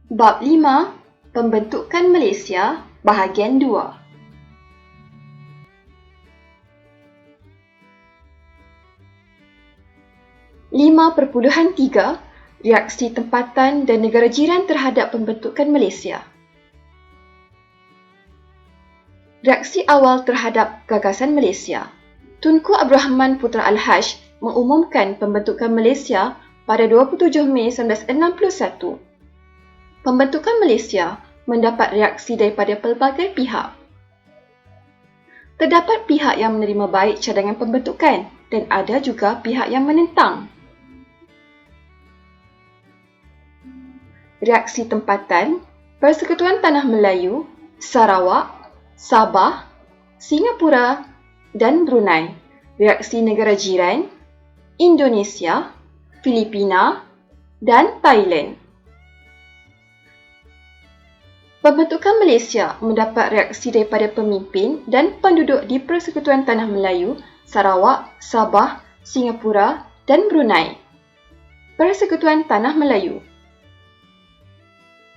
Bab 5, Pembentukan Malaysia, Bahagian 2. Lima perpuluhan tiga, Reaksi tempatan dan negara jiran terhadap pembentukan Malaysia. Reaksi awal terhadap gagasan Malaysia. Tunku Abdul Rahman Putra Al-Haj mengumumkan pembentukan Malaysia pada 27 Mei 1961. Pembentukan Malaysia mendapat reaksi daripada pelbagai pihak. Terdapat pihak yang menerima baik cadangan pembentukan dan ada juga pihak yang menentang. Reaksi tempatan, Persekutuan Tanah Melayu, Sarawak, Sabah, Singapura dan Brunei. Reaksi negara jiran, Indonesia, Filipina dan Thailand. Pembentukan Malaysia mendapat reaksi daripada pemimpin dan penduduk di Persekutuan Tanah Melayu, Sarawak, Sabah, Singapura dan Brunei. Persekutuan Tanah Melayu.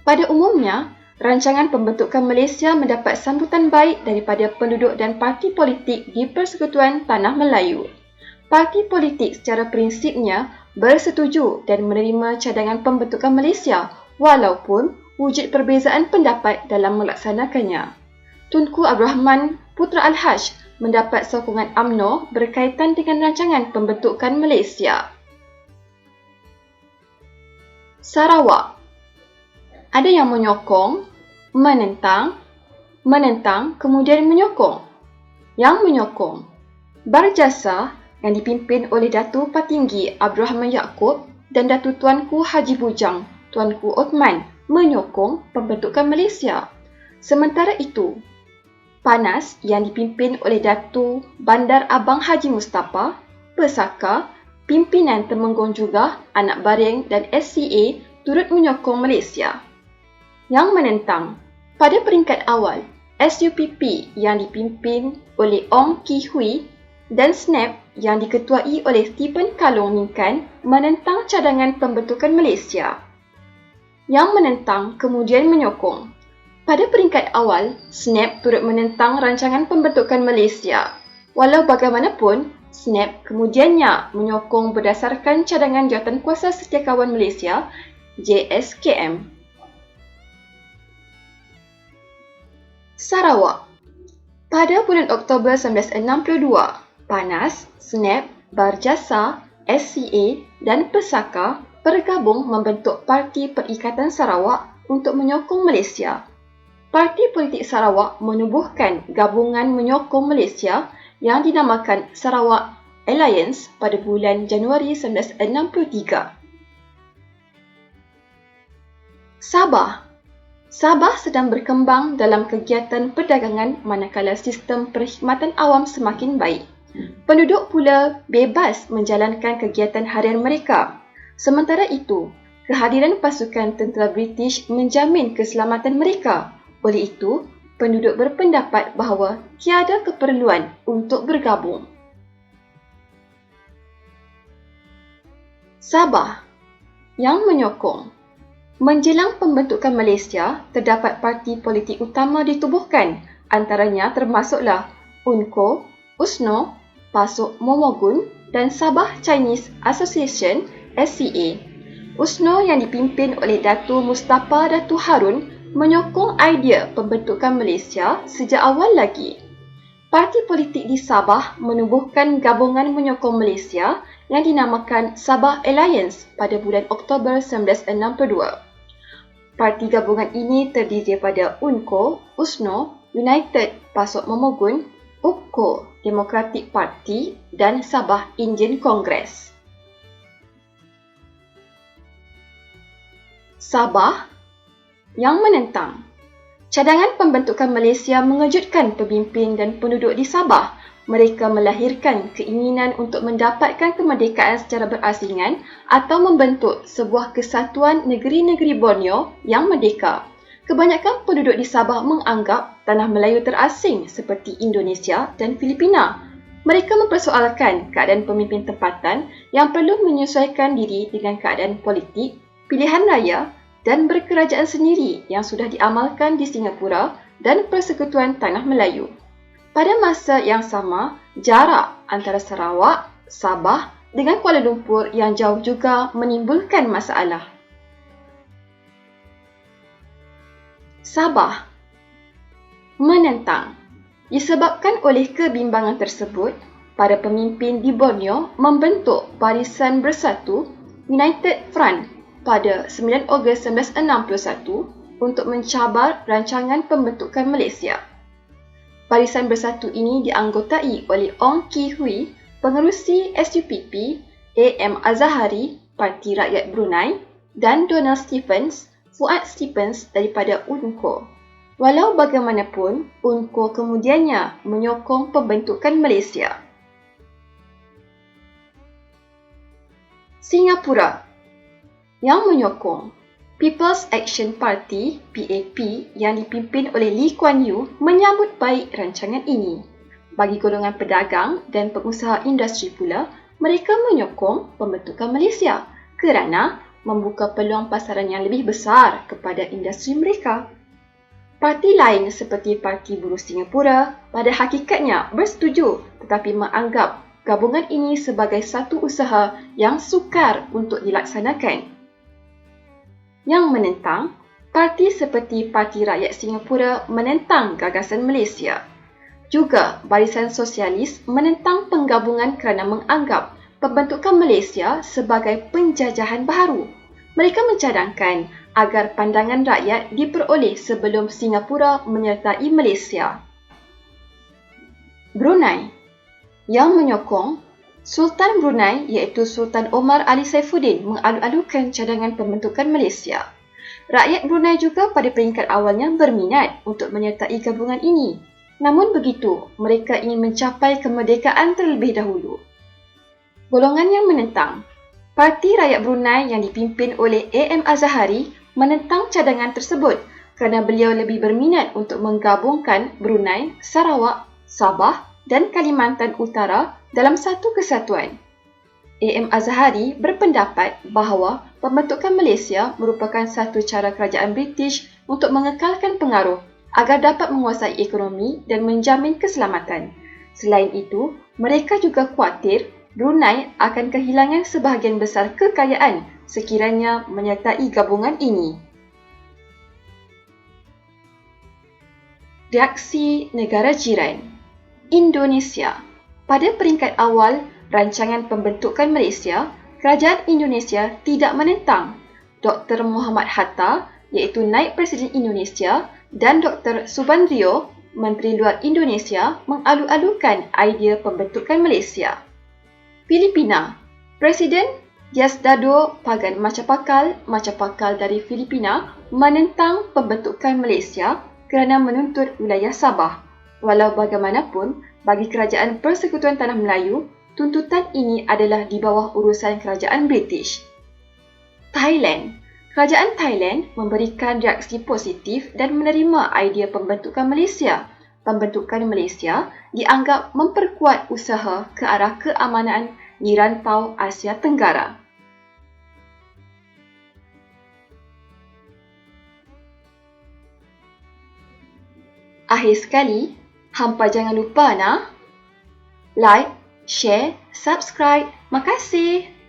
Pada umumnya, rancangan pembentukan Malaysia mendapat sambutan baik daripada penduduk dan parti politik di Persekutuan Tanah Melayu. Parti politik secara prinsipnya bersetuju dan menerima cadangan pembentukan Malaysia walaupun wujud perbezaan pendapat dalam melaksanakannya. Tunku Abdul Rahman Putra Al-Haj mendapat sokongan UMNO berkaitan dengan rancangan pembentukan Malaysia. Sarawak. Ada yang menyokong, menentang, kemudian menyokong. Yang menyokong, Barjasa yang dipimpin oleh Datuk Patinggi Abdul Rahman Yaakob dan Datuk Tuanku Haji Bujang, Tuanku Othman menyokong pembentukan Malaysia. Sementara itu, PANAS yang dipimpin oleh Datuk Bandar Abang Haji Mustapa, Pesaka, pimpinan Temenggung juga, Anak Baring dan SCA turut menyokong Malaysia. Yang menentang, pada peringkat awal, SUPP yang dipimpin oleh Ong Ki Hui dan SNAP yang diketuai oleh Stephen Kalong Mingkan menentang cadangan pembentukan Malaysia. Yang menentang kemudian menyokong. Pada peringkat awal, SNAP turut menentang rancangan pembentukan Malaysia. Walau bagaimanapun, SNAP kemudiannya menyokong berdasarkan cadangan Jawatankuasa Setiakawan Malaysia, JSKM. Sarawak. Pada bulan Oktober 1962, PANAS, SNAP, Barjasa, SCA dan Pesaka bergabung membentuk Parti Perikatan Sarawak untuk menyokong Malaysia. Parti politik Sarawak menubuhkan gabungan menyokong Malaysia yang dinamakan Sarawak Alliance pada bulan Januari 1963. Sabah sedang berkembang dalam kegiatan perdagangan manakala sistem perkhidmatan awam semakin baik. Penduduk pula bebas menjalankan kegiatan harian mereka. Sementara itu, kehadiran pasukan tentera British menjamin keselamatan mereka. Oleh itu, penduduk berpendapat bahawa tiada keperluan untuk bergabung. Sabah yang menyokong. Menjelang pembentukan Malaysia, terdapat parti politik utama ditubuhkan, antaranya termasuklah UNCO, USNO, PASUK Momogun dan Sabah Chinese Association SCA. USNO yang dipimpin oleh Datuk Mustapa Datuk Harun menyokong idea pembentukan Malaysia sejak awal lagi. Parti politik di Sabah menubuhkan gabungan menyokong Malaysia yang dinamakan Sabah Alliance pada bulan Oktober 1962. Parti gabungan ini terdiri daripada UNCO, USNO, United PASUK Momogun, UPCO Democratic Party dan Sabah Indian Congress. Sabah yang menentang. Cadangan pembentukan Malaysia mengejutkan pemimpin dan penduduk di Sabah. Mereka melahirkan keinginan untuk mendapatkan kemerdekaan secara berasingan atau membentuk sebuah kesatuan negeri-negeri Borneo yang merdeka. Kebanyakan penduduk di Sabah menganggap tanah Melayu terasing seperti Indonesia dan Filipina. Mereka mempersoalkan keadaan pemimpin tempatan yang perlu menyesuaikan diri dengan keadaan politik, pilihan raya dan berkerajaan sendiri yang sudah diamalkan di Singapura dan Persekutuan Tanah Melayu. Pada masa yang sama, jarak antara Sarawak, Sabah dengan Kuala Lumpur yang jauh juga menimbulkan masalah. Sabah menentang. Disebabkan oleh kebimbangan tersebut, para pemimpin di Borneo membentuk Barisan Bersatu United Front pada 9 Ogos 1961 untuk mencabar rancangan pembentukan Malaysia. Barisan Bersatu ini dianggotai oleh Ong Ki Hui, pengerusi SUPP, A.M. Azahari, Parti Rakyat Brunei dan Donald Stephens, Fuad Stephens daripada UNCO. Walau bagaimanapun, UNCO kemudiannya menyokong pembentukan Malaysia. Singapura yang menyokong People's Action Party (PAP) yang dipimpin oleh Lee Kuan Yew menyambut baik rancangan ini. Bagi golongan pedagang dan pengusaha industri pula, mereka menyokong pembentukan Malaysia kerana membuka peluang pasaran yang lebih besar kepada industri mereka. Parti lain seperti Parti Buruh Singapura pada hakikatnya bersetuju tetapi menganggap gabungan ini sebagai satu usaha yang sukar untuk dilaksanakan. Yang menentang, parti seperti Parti Rakyat Singapura menentang gagasan Malaysia. Juga Barisan Sosialis menentang penggabungan kerana menganggap pembentukan Malaysia sebagai penjajahan baharu. Mereka mencadangkan agar pandangan rakyat diperoleh sebelum Singapura menyertai Malaysia. Brunei yang menyokong Sultan Brunei iaitu Sultan Omar Ali Saifuddin mengalu-alukan cadangan pembentukan Malaysia. Rakyat Brunei juga pada peringkat awalnya berminat untuk menyertai gabungan ini. Namun begitu, mereka ingin mencapai kemerdekaan terlebih dahulu. Golongan yang menentang, Parti Rakyat Brunei yang dipimpin oleh A.M. Azahari menentang cadangan tersebut kerana beliau lebih berminat untuk menggabungkan Brunei, Sarawak, Sabah dan Kalimantan Utara dalam satu kesatuan. A.M. Azahari berpendapat bahawa pembentukan Malaysia merupakan satu cara kerajaan British untuk mengekalkan pengaruh agar dapat menguasai ekonomi dan menjamin keselamatan. Selain itu, mereka juga khawatir Brunei akan kehilangan sebahagian besar kekayaan sekiranya menyertai gabungan ini. Reaksi negara jiran Indonesia. Pada peringkat awal rancangan pembentukan Malaysia, kerajaan Indonesia tidak menentang. Dr. Muhammad Hatta iaitu Naib Presiden Indonesia dan Dr. Subandrio, Menteri Luar Indonesia mengalu-alukan idea pembentukan Malaysia. Filipina, Presiden Diosdado Pagan Macapagal dari Filipina menentang pembentukan Malaysia kerana menuntut wilayah Sabah. Walau bagaimanapun, bagi Kerajaan Persekutuan Tanah Melayu, tuntutan ini adalah di bawah urusan Kerajaan British. Thailand, Kerajaan Thailand memberikan reaksi positif dan menerima idea pembentukan Malaysia. Pembentukan Malaysia dianggap memperkuat usaha ke arah keamanan di rantau Asia Tenggara. Akhir sekali, hampa jangan lupa like, share, subscribe. Makasih.